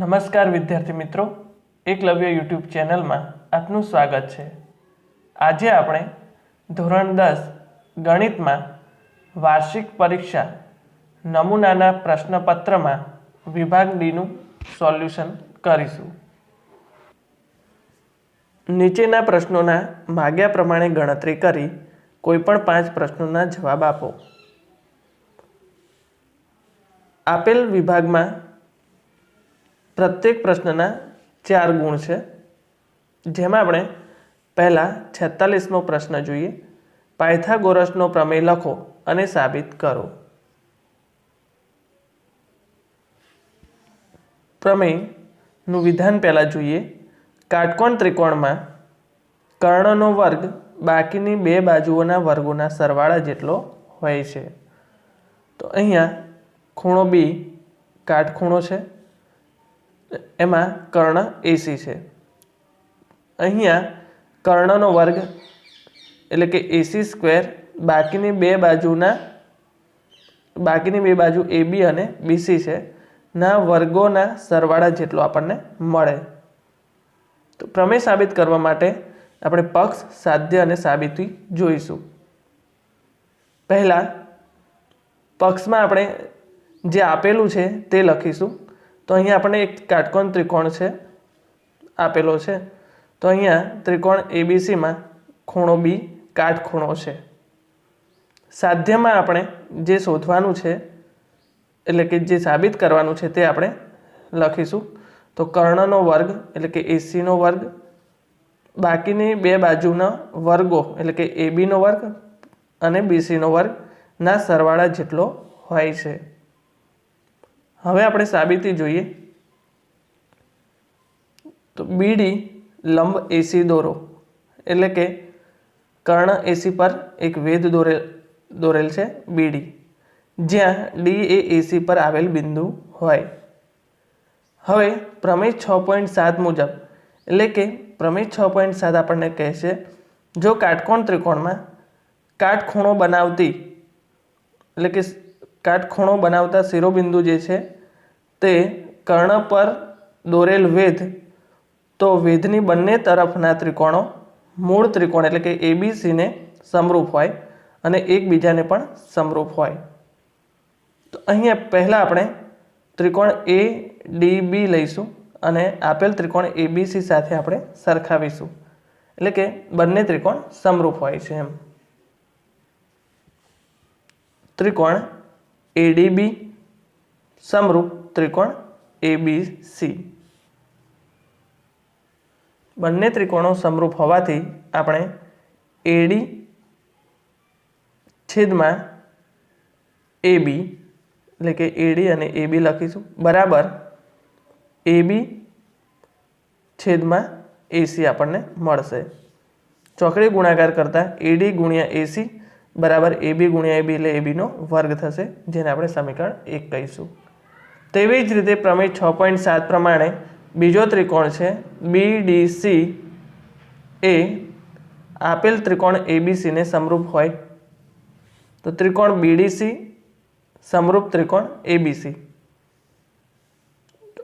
નમસ્કાર વિદ્યાર્થી મિત્રો, એકલવ્ય યુટ્યુબ ચેનલમાં આપનું સ્વાગત છે। આજે આપણે ધોરણ 10 ગણિતમાં વાર્ષિક પરીક્ષા નમૂનાના પ્રશ્નપત્રમાં વિભાગ ડીનું સોલ્યુશન કરીશું। નીચેના પ્રશ્નોના માગ્યા પ્રમાણે ગણતરી કરી કોઈપણ 5 પ્રશ્નોના જવાબ આપો। આપેલ વિભાગમાં प्रत्येक प्रश्नना 4 गुण है, जेमां आपणे पहला 46मो प्रश्न जोईए। पायथागोरसनो प्रमेय लखो अने साबित करो। प्रमेयनुं विधान पहला जोईए। काटकोण त्रिकोणमां कर्णनो वर्ग बाकीनी 2 बाजुओना वर्गोना सरवाळा जेटलो होय छे। तो अहींया खूणो बी काटखूणो छे, एमां कर्ण एसी है। अहींया कर्णनो वर्ग एटले के एसी स्क्वेर बाकीनी 2 बाजू ए बी अने बीसी है ना वर्गोना सरवाळा जेटलो आपणने मळे। तो प्रमेय साबित करवा माटे आपणे पक्ष, साध्य अने साबिती जोईशुं। पहला पक्षमां आपणे जे आपेलुं छे ते लखीशुं। तो अहीं आपणे एक काटकोण त्रिकोण है आपेलो है। तो अहीं त्रिकोण एबीसी में खूणो बी काटखूणो है। साध्य में आपणे जे शोधवानुं छे एटले के जे साबित करवानुं छे ते आपणे लखीशुं। तो कर्णनो वर्ग एटले के एसी नो वर्ग बाकीनी 2 बाजुना वर्गो एटले के एबी नो वर्ग अने बीसी नो वर्ग ना सरवाळा जेटलो होय छे। हवे आपणे साबिती जोईए। तो बीडी लंब एसी दोरो एटले के कर्ण एसी पर एक वेध दोरेल छे बीडी, ज्यां डी ए एसी पर आवेल बिंदु होय। हवे प्रमेय 6.7 मुजब एटले के प्रमेय 6.7 आपणे कहे छे जो काटकोण त्रिकोणमां काटखूणो बनावती एटले के काटखूणो बनावता शिरोबिंदु जे छे ते कर्ण पर दोरेल वेध, तो वेधनी बंने तरफना त्रिकोणों मूळ त्रिकोण एटले के एबीसी ने समरूप होय अने एकबीजाने पण समरूप होय। तो अहींया पहला आपणे त्रिकोण ए डी बी लईशुं अने आपेल त्रिकोण एबीसी साथे आपणे सरखावीशुं एटले के बंने त्रिकोण समरूप होय छे एम। त्रिकोण एडीबी समरूप त्रिकोण एबीसी। बंने त्रिकोणों समरूप होवाथी आपणे एडी छेदमां एबी एटले के एडी अने एबी लखीशुं बराबर एबी छेदमां एसी आपणने मळशे। चौकड़ी गुणाकार करता एडी गुणिया एसी बराबर एबी गुणिया एबी एटले एबी नो वर्ग थशे, जेने आपणे समीकरण 1 कहीशुं। तेवी ज रीते प्रमेय 6.7 प्रमाणे बीजो त्रिकोण है बीडीसी ए आपेल त्रिकोण एबीसी ने समरूप होय। तो त्रिकोण बीडीसी समरूप त्रिकोण एबीसी।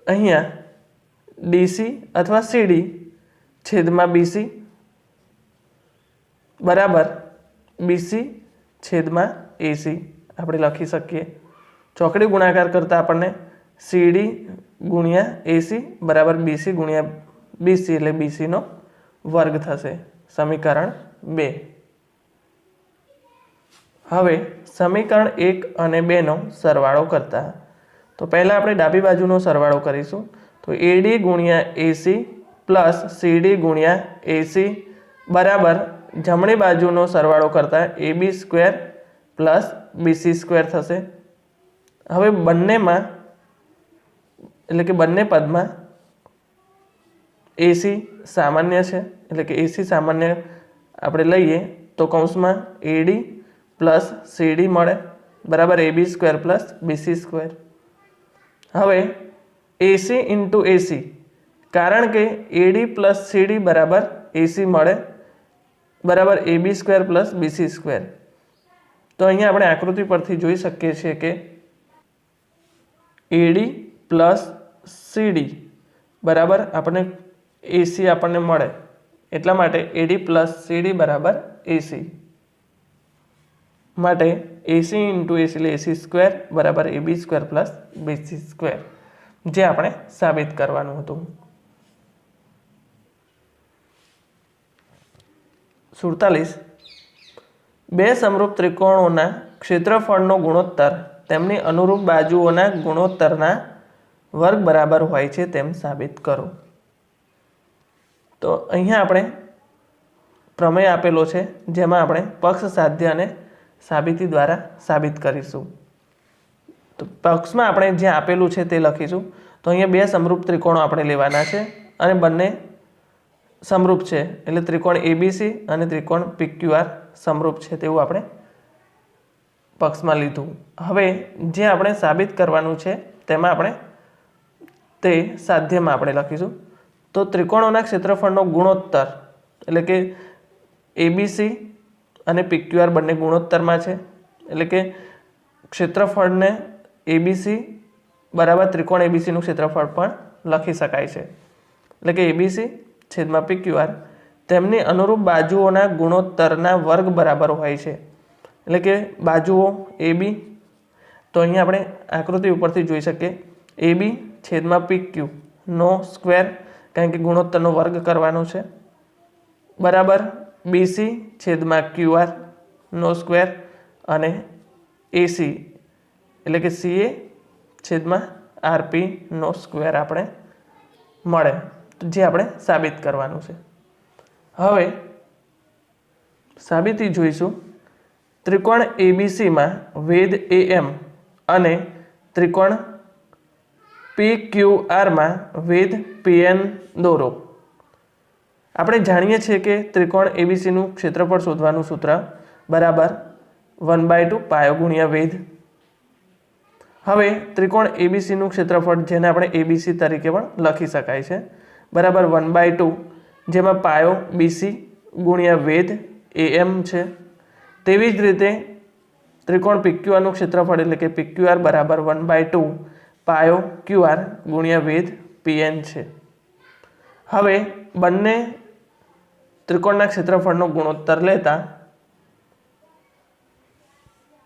अहींया डीसी अथवा सीडी छेदमां बीसी बराबर बीसी छेदमां एसी आपणे लखी सकीए। चौकड़ी गुणाकार करता आपणे सीडी गुणिया एसी बराबर बीसी गुणिया बीसी एटले बीसी नो वर्ग थशे, समीकरण 2। हवे समीकरण 1 अने 2 नो सरवाळो करता तो पहला आपणे डाबी बाजुनो सरवाळो करीशुं। तो एडी गुणिया एसी प्लस सीडी गुणिया एसी बराबर जमणी बाजुनो सरवाळो करता AB square plus BC square थशे। हवे बंनेमां एटले के बंने पदमां एसी सामान्य है एटले के एसी सामान्य आपणे लईए तो कौंसमां एडी प्लस सीडी मळे बराबर AB square plus BC square. हवे एसी इंटू एसी कारण के एडी प्लस सीडी बराबर एसी मळे बराबर AB square plus BC square. तो अहींया आपणे आकृति परथी जोई शकीए छीए के एडी प्लस सीडी बराबर आपने एसी आपने मळे एटला माटे एडी प्लस सीडी बराबर एसी माटे एसी इंटू एसी એટલે एसी स्क्वेर बराबर AB square plus BC square जे आपणे साबित करवानुं हतुं। 47 बे समरूप त्रिकोणोना क्षेत्रफळनो गुणोत्तर तेमनी अनुरूप बाजुओना गुणोत्तरना वर्ग बराबर होय छे तेम साबित करो। तो अहींया आपणे प्रमेय आपेलो छे जेमां आपणे पक्ष साध्य अने साबिती द्वारा साबित करीशुं। तो पक्षमां आपणे जे आपेलुं छे ते लखीशुं। तो अहींया बे समरूप त्रिकोणो आपणे लेवाना छे अने बंने समरूप छे एटले त्रिकोण एबीसी अने त्रिकोण पीक्यूआर समरूप छे तेवुं आपणे पक्षमां लीधुं। हवे जे आपणे साबित करवानुं छे तेमां आपणे ते साध्यमां आपणे लखीशुं। तो त्रिकोणोना क्षेत्रफळनो गुणोत्तर एटले के एबीसी अने पीक्यूआर बंने गुणोत्तरमां छे एटले के क्षेत्रफळने एबीसी बराबर त्रिकोण एबीसी नुं क्षेत्रफळ पण लखी शकाय छे एटले के एबीसी छेदमां पीक्यूआर तेमनी अनुरूप बाजुओना गुणोत्तरना वर्ग बराबर होय छे एटले के बाजुओ एबी तो अहींया आपणे आकृति उपरथी जोई शकीए एबी छेदमां पीक्यू नो स्क्वेर कारण के गुणोत्तरनो वर्ग करवानो छे बराबर बीसी छेदमां क्यूआर नो स्क्वेर अने एसी एटले के सीए छेदमां आरपी नो स्क्वेर आपणे मळे जे आपणे साबित करवानुं छे। हवे साबिती जोईशुं। त्रिकोण एबीसी मां वेध एएम अने त्रिकोण पीक्यूआर मां वेध पीएन दोरो। આપણે જાણીએ છીએ કે ત્રિકોણ એબીસીનું ક્ષેત્રફળ શોધવાનું સૂત્ર બરાબર 1/2 પાયો ગુણ્યા વેધ। હવે ત્રિકોણ એબીસીનું ક્ષેત્રફળ જેને આપણે એબીસી તરીકે પણ લખી શકાય છે બરાબર 1/2 જેમાં પાયો બીસી ગુણ્યા વેધ એએમ છે। તેવી જ રીતે ત્રિકોણ પીક્યુઆરનું ક્ષેત્રફળ એટલે કે પીક્યુઆર બરાબર 1/2 પાયો ક્યુઆર ગુણ્યા વેધ પીએન છે। હવે બંને त्रिकोणना क्षेत्रफळनो गुणोत्तर लेता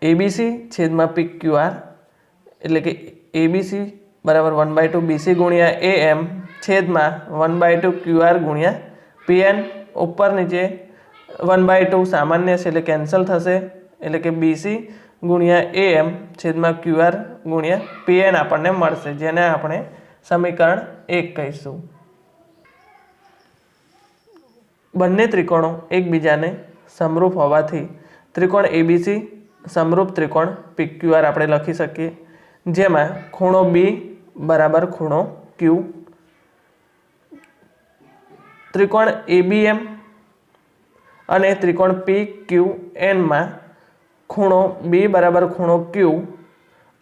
एबीसी छेदमां पीक्यूआर एटले के एबीसी बराबर 1/2 बीसी गुणिया एएम छेदमां 1/2 क्यूआर गुणिया पीएन ऊपर नीचे 1/2 सामान्य छे एटले केन्सल थशे एटले के बीसी गुणिया एएम छेदमां क्यूआर गुणिया पीएन आपणने मळशे जेने आपणे समीकरण 1 कहीशुं। बंने त्रिकोणों एकबीजाने समरूप होवाथी त्रिकोण एबीसी समरूप त्रिकोण पीक्यूआर आपणे लखी शकीए जेमां खूणो बी बराबर खूणो क्यू। त्रिकोण एबीएम अने त्रिकोण पीक्यूएन मां खूणो बी बराबर खूणो क्यू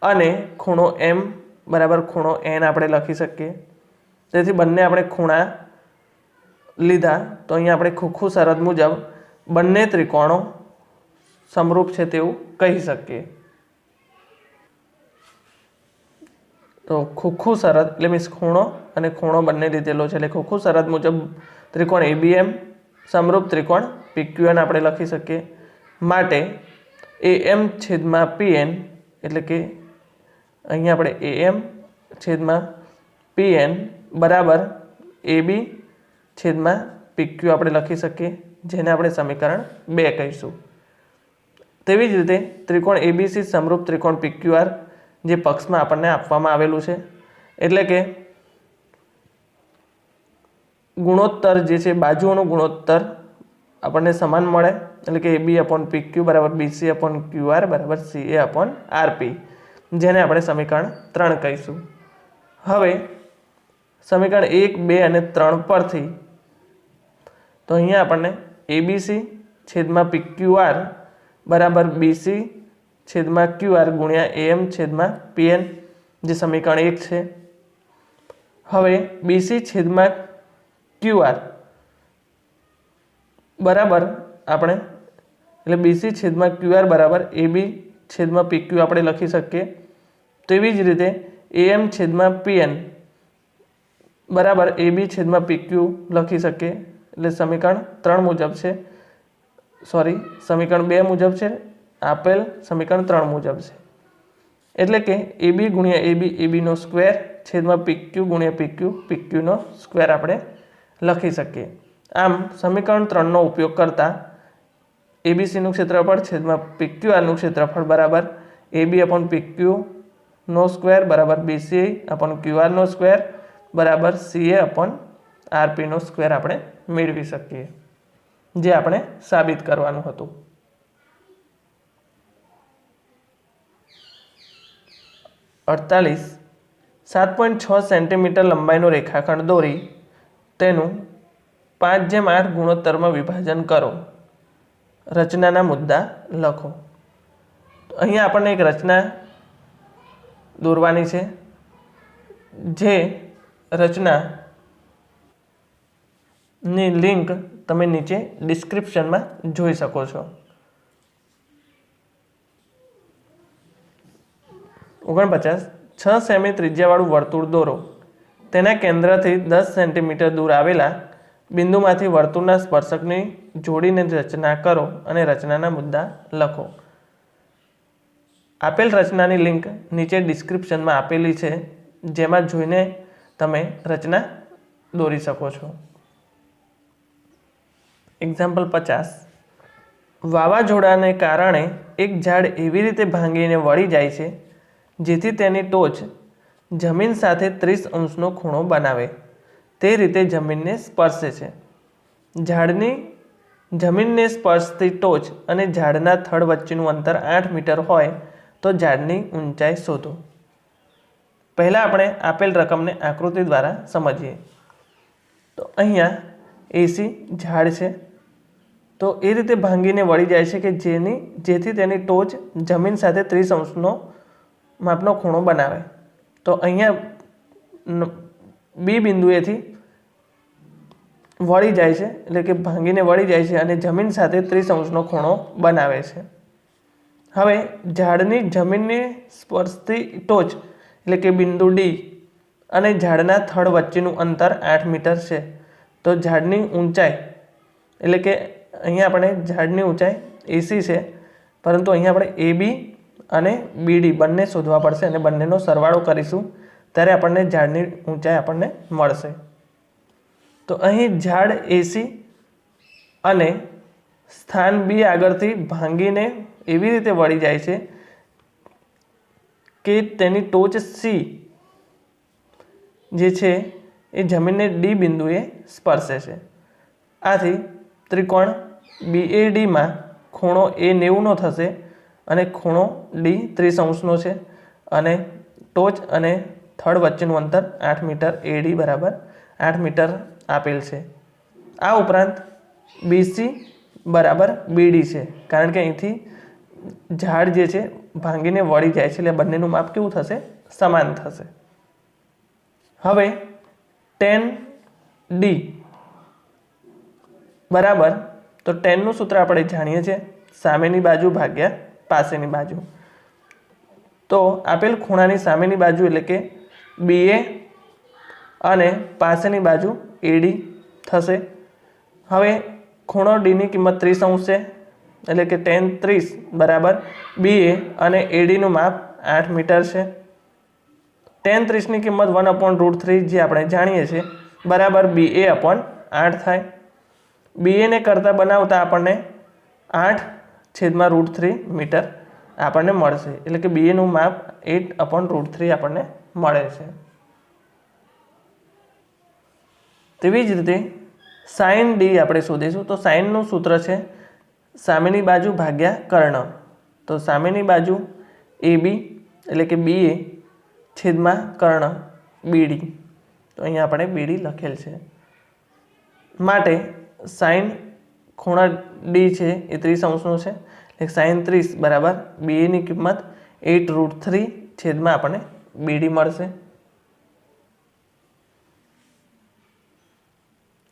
अने खूणो एम बराबर खूणो एन आपणे लखी शकीए। तेथी बंने आपणे खूणा लीधा तो अहीं आपणे खूखू शरत मुजब बंने त्रिकोणों समरूप छे तेवुं कही शकीए। तो खूखू शरत એટલે મીન્સ ખૂણો અને ખૂણો બંને લીધેલો છે એટલે ખૂખू શરત મુજબ ત્રિકોણ એબીએમ સમરૂપ ત્રિકોણ પીક્યુએન આપણે લખી શકીએ। માટે એએમ છેદમાં પીએન એટલે કે અહીં આપણે એએમ છેદમાં પીએન બરાબર એબી छेदमां पीक्यू आपणे लखी शकीए जेने आपणे समीकरण 2 कहीशुं। तेवी ज रीते त्रिकोण एबीसी समरूप त्रिकोण पीक्यूआर जे पक्षमां आपणने आपवामां आवेलुं छे एटले के गुणोत्तर जे छे बाजुओनो गुणोत्तर आपणने समान मळे एटले के एबी अपॉन पीक्यू बराबर बीसी अपॉन क्यूआर बराबर सीए अपॉन आरपी जेने आपणे समीकरण 3 कहीशुं। हवे समीकरण 1, 2 અને 3 परथी तो अहींया आपणने एबीसी छेदमां पीक्यूआर बराबर बीसी छेदमां क्यूआर गुणिया एएम छेदमां पीएन जे समीकरण 1 छे। हवे बीसी छेदमां क्यूआर बराबर आपणे એટલે बीसी छेदमां क्यूआर बराबर एबी छेदमां पीक्यू आपणे लखी शकीए। तेवी ज रीते एएम छेदमां पीएन बराबर ए बी छेदमां पी क्यू लखी सकीए। એટલે સમીકરણ 3 મુજબ છે, સોરી સમીકરણ 2 મુજબ છે, આપેલ સમીકરણ 3 મુજબ છે। એટલે કે એ બી ગુણ્યા એ બીનો સ્ક્વેર છેદમાં પી ક્યુ ગુણ્યા પી ક્યુનો સ્ક્વેર આપણે લખી શકીએ। આમ સમીકરણ 3નો ઉપયોગ કરતા એબીસીનું ક્ષેત્રફળ છેદમાં પી ક્યુ આરનું ક્ષેત્રફળ બરાબર એ બી અપોન પી ક્યુનો સ્ક્વેર બરાબર બીસી અપોન ક્યુ આરનો સ્ક્વેર बराबर सीए अपॉन आरपी नो स्क्वेर आपणे मेळवी सकीए, जे आपणे साबित करवानुं हतुं। 7.6 सेंटीमीटर लंबाईनो रेखाखंड दोरी तेनुं 5/8 गुणोत्तरमां विभाजन करो। रचनाना मुद्दा लखो। तो अहींया आपणे एक रचना दोरवानी छे, जे रचना नी लिंक तमे नीचे डिस्क्रिप्शन में जोई सको छो। 49 6 सेमी त्रिज्यावाळुं वर्तुळ दोरो। तेना केंद्रथी 10 सेंटीमीटर दूर आवेला बिंदुमांथी वर्तुळना स्पर्शकनी जोड़ीने रचना करो अने रचनाना मुद्दा लखो। आपेल रचनानी लिंक नीचे डिस्क्रिप्शन में आपेली छे, जेमां जोईने तमे रचना दोरी सको छो। एक्जाम्पल 50 वावाझोडाने कारणे एक झाड़ एवी रीते भांगीने वળી જાય છે જેથી તેની ટોચ જમીન સાથે 30 અંશનો ખૂણો બનાવે તે રીતે જમીનને સ્પર્શે છે। ઝાડની જમીનને સ્પર્શતી ટોચ અને ઝાડના થડ વચ્ચેનું અંતર 8 મીટર હોય તો ઝાડની ઊંચાઈ શોધો। पहला अपने आपेल रकम ने आकृति द्वारा समझिए। तो अहींया एसी झाड़ है, तो ए रीते भांगीने वળી જાય છે કે જેથી તેની ટોચ जमीन साथे 30 अंशनो मापनो खूणो बनावे। तो अहींया बी बिंदुएथी वળી જાય છે, એટલે કે ભાંગીને વળી જાય છે અને જમીન સાથે 30 અંશનો ખૂણો બનાવે છે। હવે ઝાડની જમીનને સ્પર્શતી ટોચ એટલે કે બિંદુ ડી અને ઝાડના થડ વચ્ચેનું અંતર 8 મીટર છે। તો ઝાડની ઊંચાઈ એટલે કે અહીંયા આપણે ઝાડની ઊંચાઈ એસી છે, પરંતુ અહીંયા આપણે એ બી અને બીડી બંને શોધવા પડશે અને બંનેનો સરવાળો કરીશું ત્યારે આપણને ઝાડની ઊંચાઈ આપણને મળશે। તો અહીં ઝાડ એસી અને સ્થાન બી આગળથી ભાંગીને એવી રીતે વળી જાય છે કે તેની ટોચ સી જે છે એ જમીનને ડી બિંદુએ સ્પર્શે છે। આથી ત્રિકોણ BAD માં ખૂણો એ 90નો થશે અને ખૂણો ડી 30 અંશનો છે અને ટોચ અને થડ વચ્ચેનું અંતર 8 મીટર AD બરાબર 8 મીટર આપેલ છે। આ ઉપરાંત BC બરાબર BD છે, કારણ કે અહીંથી ઝાડ જે છે ભાંગીને વળી જાય છે, એટલે બંનેનું માપ કેવું થશે? સમાન થશે। હવે tan D બરાબર, તો ટેનનું સૂત્ર આપણે જાણીએ છીએ, સામેની બાજુ ભાગ્યા પાસેની બાજુ। તો આપેલ ખૂણાની સામેની બાજુ એટલે કે BA અને પાસેની બાજુ AD થશે। હવે ખૂણો D ની કિંમત 30 અંશ છે, એટલે કે tan 30 બરાબર BA અને AD નું માપ 8 મીટર છે। tan 30 ની કિંમત 1/√3 જે આપણે જાણીએ છીએ બરાબર BA upon 8 થાય। BA ને કરતા બનાવતા આપણને 8/√3 મીટર આપણને મળશે, એટલે કે BA નું માપ 8/√3 આપણને મળે છે। તેવી જ રીતે sin D આપણે શોધીશું। તો sin નું સૂત્ર છે સામેની બાજુ ભાગ્યા કર્ણ। તો સામેની બાજુ AB એટલે કે BA છેદમાં કર્ણ BD। તો અહીંયા આપણે BD લખેલ છે, માટે sin ખૂણા D છે એ 30 અંશનો છે, એટલે sin 30 બરાબર BA ની કિંમત 8√3 છેદમાં આપણને BD મળશે।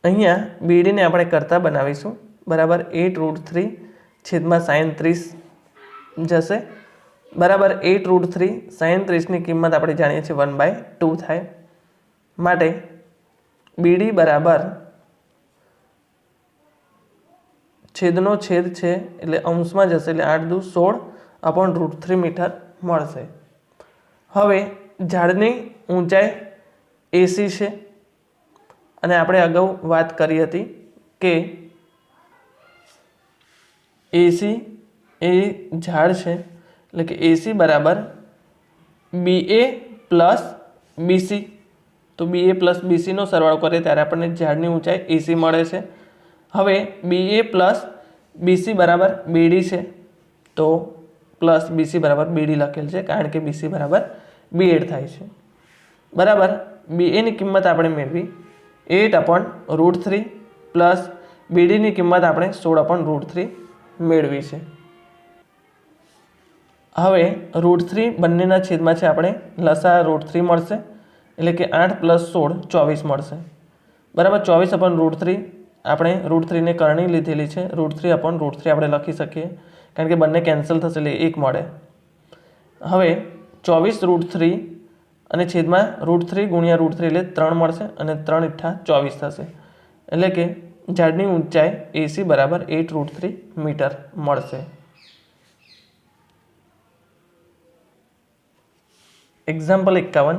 અહીંયા BD ને આપણે કરતા બનાવીશું બરાબર 8√3 છેદમાં sin 30 જશે બરાબર 8√3 sin 30 ની કિંમત આપણે જાણીએ છીએ 1/2 થાય, માટે BD बराबर छेदनो छेद छे એટલે અંશમાં જશે એટલે 8 દુ 16/√3 મીટર મળશે। હવે ઝાડની ઊંચાઈ AC છે અને આપણે અગાઉ વાત કરી હતી કે AC એ ઝાડ છે એટલે કે AC બરાબર BA પ્લસ BC। तो BA प्लस BC નો સરવાળો કરીએ ત્યારે આપણને ઝાડની ઊંચાઈ AC મળે છે। હવે BA પ્લસ BC બરાબર BD છે તો પ્લસ BC બરાબર BD લખેલ છે કારણ કે BC બરાબર B8 થાય છે બરાબર। BA ની કિંમત આપણે મેળવી 8/√3 પ્લસ BD ની કિંમત આપણે 16/√3 મેળવી છે। હવે √3 બંનેના છેદમાં છે આપણે લસા √3 મળશે એટલે કે 8 + 16 24 મળશે બરાબર। 24/√3 આપણે √3 ને કરણી લીધેલી છે √3/√3 આપણે લખી શકીએ કારણ કે બંને કેન્સલ થશે એટલે 1 મળે। હવે 24√3 અને છેદમાં √3 ગુણ્યા √3 એટલે 3 મળશે અને 3 * 8 = 24 થશે એટલે કે ઝાડની ઊંચાઈ AC બરાબર 8√3 મીટર મળશે। એક્ઝામ્પલ 51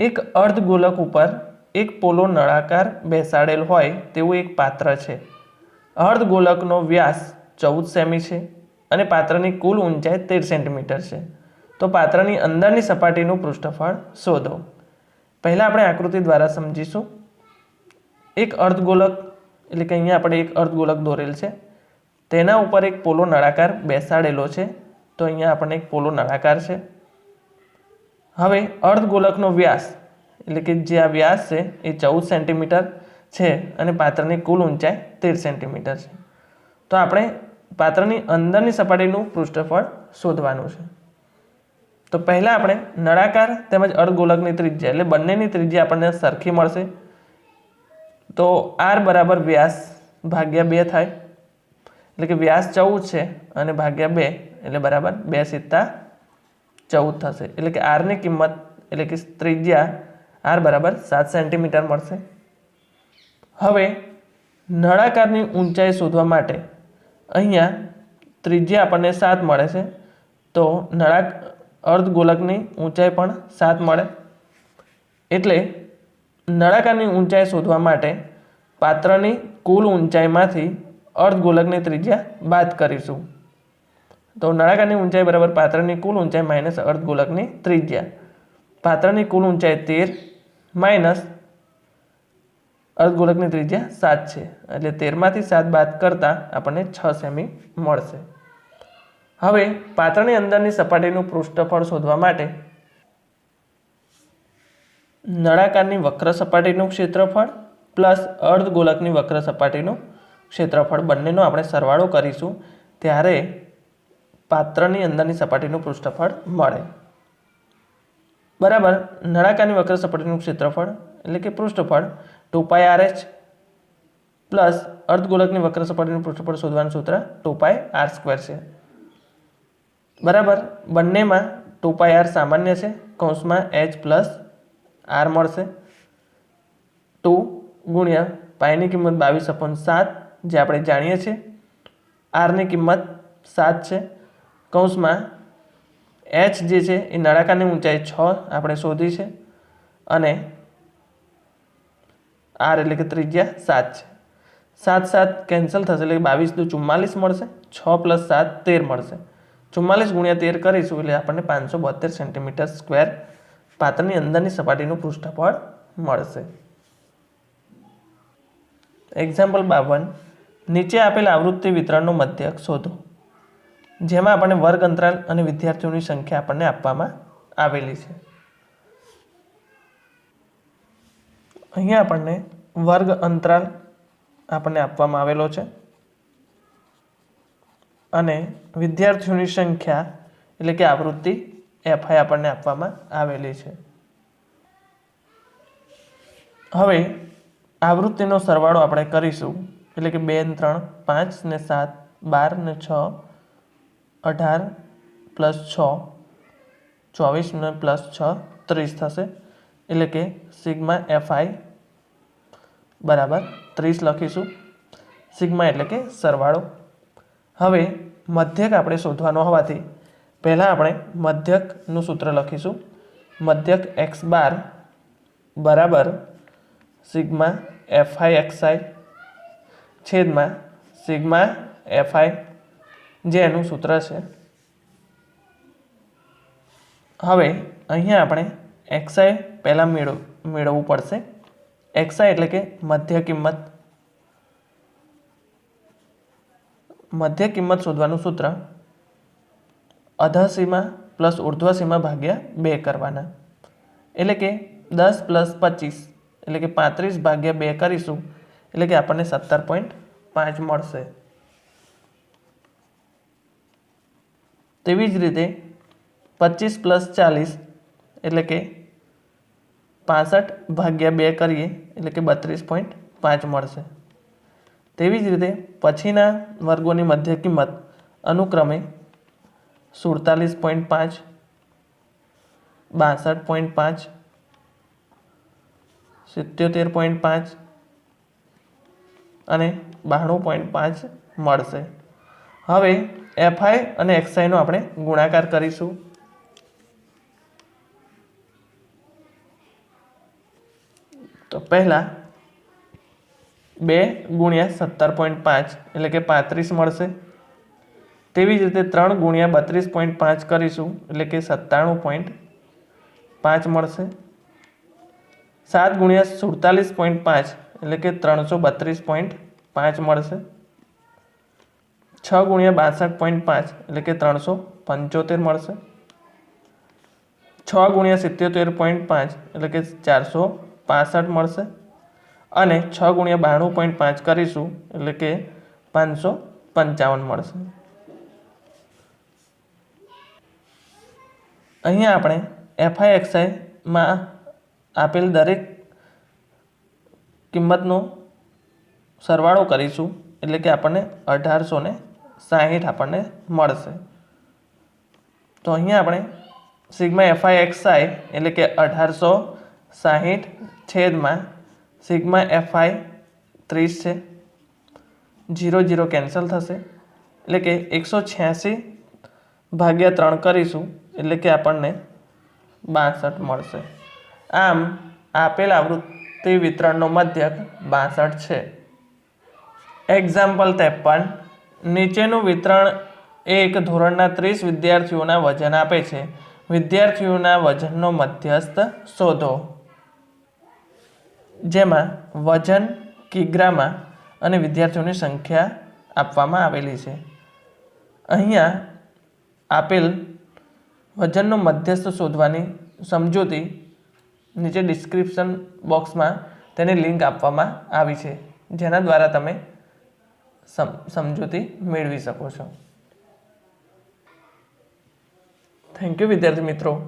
एक अर्धगोलक पर एक पोलो नळाकार बेसाडेल होय तेवुं एक पात्र छे। अर्धगोलकनो व्यास 14 सेमी छे अने पात्रनी कुल ऊंचाई 13 सेंटीमीटर छे। तो पात्रनी अंदरनी सपाटीनुं पृष्ठफळ शोधो। पहला आपणे आकृति द्वारा समजीशुं। एक अर्धगोलक एटले के अहींया आपणे एक अर्धगोलक दोरेल छे तेना उपर एक पोलो नळाकार बेसाडेलो छे तो अहींया आपणे एक पोलो नळाकार छे। હવે અર્ધગોલકનો વ્યાસ એટલે કે જે આ વ્યાસ છે એ 14 સેન્ટીમીટર છે અને પાત્રની કુલ ઊંચાઈ 13 સેન્ટીમીટર છે। તો આપણે પાત્રની અંદરની સપાટીનું પૃષ્ઠફળ શોધવાનું છે। તો પહેલા આપણે નળાકાર તેમજ અર્ધગોલકની ત્રિજ્યા એટલે બંનેની ત્રિજ્યા આપણને સરખી મળશે। તો r બરાબર વ્યાસ ભાગ્યા 2 થાય એટલે કે વ્યાસ 14 છે અને ભાગ્યા 2 એટલે બરાબર 2 * 14 થશે એટલે કે r ની કિંમત એટલે કે ત્રિજ્યા r બરાબર 7 સેન્ટીમીટર મળશે। હવે નળાકારની ઊંચાઈ શોધવા માટે અહીંયા ત્રિજ્યા આપણને 7 મળે છે તો અર્ધગોલકની ઊંચાઈ પણ 7 મળે એટલે નળાકારની ઊંચાઈ શોધવા માટે પાત્રની કુલ ઊંચાઈમાંથી અર્ધગોલકની ત્રિજ્યા બાદ કરીશું। तो नळाकारनी ऊंचाई बराबर पात्रनी कुल ऊंचाई माइनस अर्धगोलकनी त्रिज्या। पात्रनी कुल ऊंचाई 13 माइनस अर्धगोलकनी त्रिज्या 7 छे એટલે 13 मांथी 7 बाद करता आपणे 6 सेमी मळशे। हवे पात्रनी अंदरनी सपाटीनुं पृष्ठफळ शोधवा माटे नळाकारनी वक्र सपाटीनुं क्षेत्रफळ प्लस अर्धगोलकनी वक्र सपाटीनुं क्षेत्रफळ બંનેનો આપણે સરવાળો કરીશું ત્યારે पात्रनी अंदरनी सपाटीनुं पृष्ठफळ मळे बराबर। नळाकारनी वक्र सपाटीनुं क्षेत्रफळ એટલે કે પૃષ્ઠફળ 2πrh પ્લસ અર્ધગોલકની વક્ર સપાટીનું પૃષ્ઠફળ શોધવાનું સૂત્ર 2πr² છે બરાબર। બંનેમાં 2πr સામાન્ય છે કૌંસમાં h પ્લસ r મળશે 2 ગુણ્યા પાઈની કિંમત 22/7 જે આપણે જાણીએ છીએ r ની કિંમત 7 છે કૌંસમાં h જે છે એ નળાકારની ઊંચાઈ 6 આપણે શોધી છે અને r એટલે કે ત્રિજ્યા 7 છે। 7 7 કેન્સલ થશે એટલે 22 દુ 44 મળશે 6 + 7 13 મળશે 44 ગુણ્યા 13 કરીશું એટલે આપણને 572 સેન્ટીમીટર સ્ક્વેર પાત્રની અંદરની સપાટીનું પૃષ્ઠફળ મળશે। એક્ઝામ્પલ 52 નીચે આપેલ આવૃત્તિ વિતરણનો મધ્યક શોધો જેમાં આપણને વર્ગ અંતરાલ અને વિદ્યાર્થીઓની સંખ્યા આપણને આપવામાં આવેલી છે। અહીંયા આપણને વર્ગ અંતરાલ આપણને આપવામાં આવેલો છે અને વિદ્યાર્થીઓની સંખ્યા એટલે કે આવૃત્તિ FI આપણને આપવામાં આવેલી છે। હવે આવૃત્તિનો સરવાળો આપણે કરીશું એટલે કે 2 ને 3 5 ને 7 12 ને 6 18 + 6 24 ને + 6 30 થશે એટલે કે સિગ્મા FI बराबर 30 लखीशुं। सिग्मा एटले के सरवाळो। हवे मध्यक आपणे शोधवानो होवाथी पहला आपणे मध्यकनुं सूत्र लखीशुं। मध्यक एक्स बार बराबर sigma f i x i छेदमां सिग्मा एफ आई जे एनुं सूत्र छे। हवे अहींया आपणे एक्स आई पहला मेळववुं पड़शे। एक्स आई एटले के मध्य किंमत। मध्य किंमत शोधवानुं सूत्र अधसीमा प्लस ऊर्ध्वसीमा भाग्या 2 करवाना एटले के 10 प्लस 25 एटले के 35 भाग्या 2 करीशुं एटले के आपणे 17.5 मळशे। तेवी ज रीते 25 प्लस 40 एटले के 65 भाग्या 2 करीए एटले के 32.5 मळशे। तेवी ज रीते पछीना वर्गोनी मध्य किंमत अनुक्रमे 47.5 62.5 77.5 અને 92.5 મળશે। હવે એફઆઈ અને એક્સઆઈ નો આપણે ગુણાકાર કરીશું। તો પહેલા 2 ગુણ્યા 17.5 એટલે કે 35 મળશે। તેવી જ રીતે 3 ગુણ્યા 32.5 કરીશું એટલે કે 97.5 મળશે। 7 ગુણ્યા 47.5 એટલે કે 332.5 મળશે। 6 ગુણ્યા 62.5 એટલે કે 375 મળશે। 6 ગુણ્યા 77.5 એટલે કે 465 મળશે અને 6 ગુણ્યા 92.5 કરીશું એટલે કે 555 મળશે। અહીંયા આપણે એફઆઈ એક્સઆઈ માં આપેલ દરેક કિંમતનો સરવાળો કરીશું એટલે કે આપણને 1860 આપણને મળશે। તો અહીંયા આપણે સિગ્મા એફઆઈ એક્સઆઈ એટલે કે 1860 છેદમાં सिग्मा एफ आई 30 है। 0 0 कैंसल थशे एटले के 186 भाग्या 3 करीशुं एटले के आपणने 62 मळशे। आम आपेल आवृत्ति वितरणनो मध्यक 62 छे। एक्जाम्पल 53 नीचेनुं वितरण एक धोरणना 30 विद्यार्थीओना वजन आपे छे। विद्यार्थीओना वजननो मध्यस्थ शोधो। जेमां वजन किग्रामां अने विद्यार्थीओनी संख्या आपवामां आवेली छे। अहींया आपेल वजननो मध्यस्थ शोधवानी समजूती नीचे डिस्क्रिप्शन बॉक्स में तेनी लिंक आपवामां आवी छे जेना द्वारा तमे समजूती मेळवी शको छो। थैंक यू विद्यार्थी मित्रों।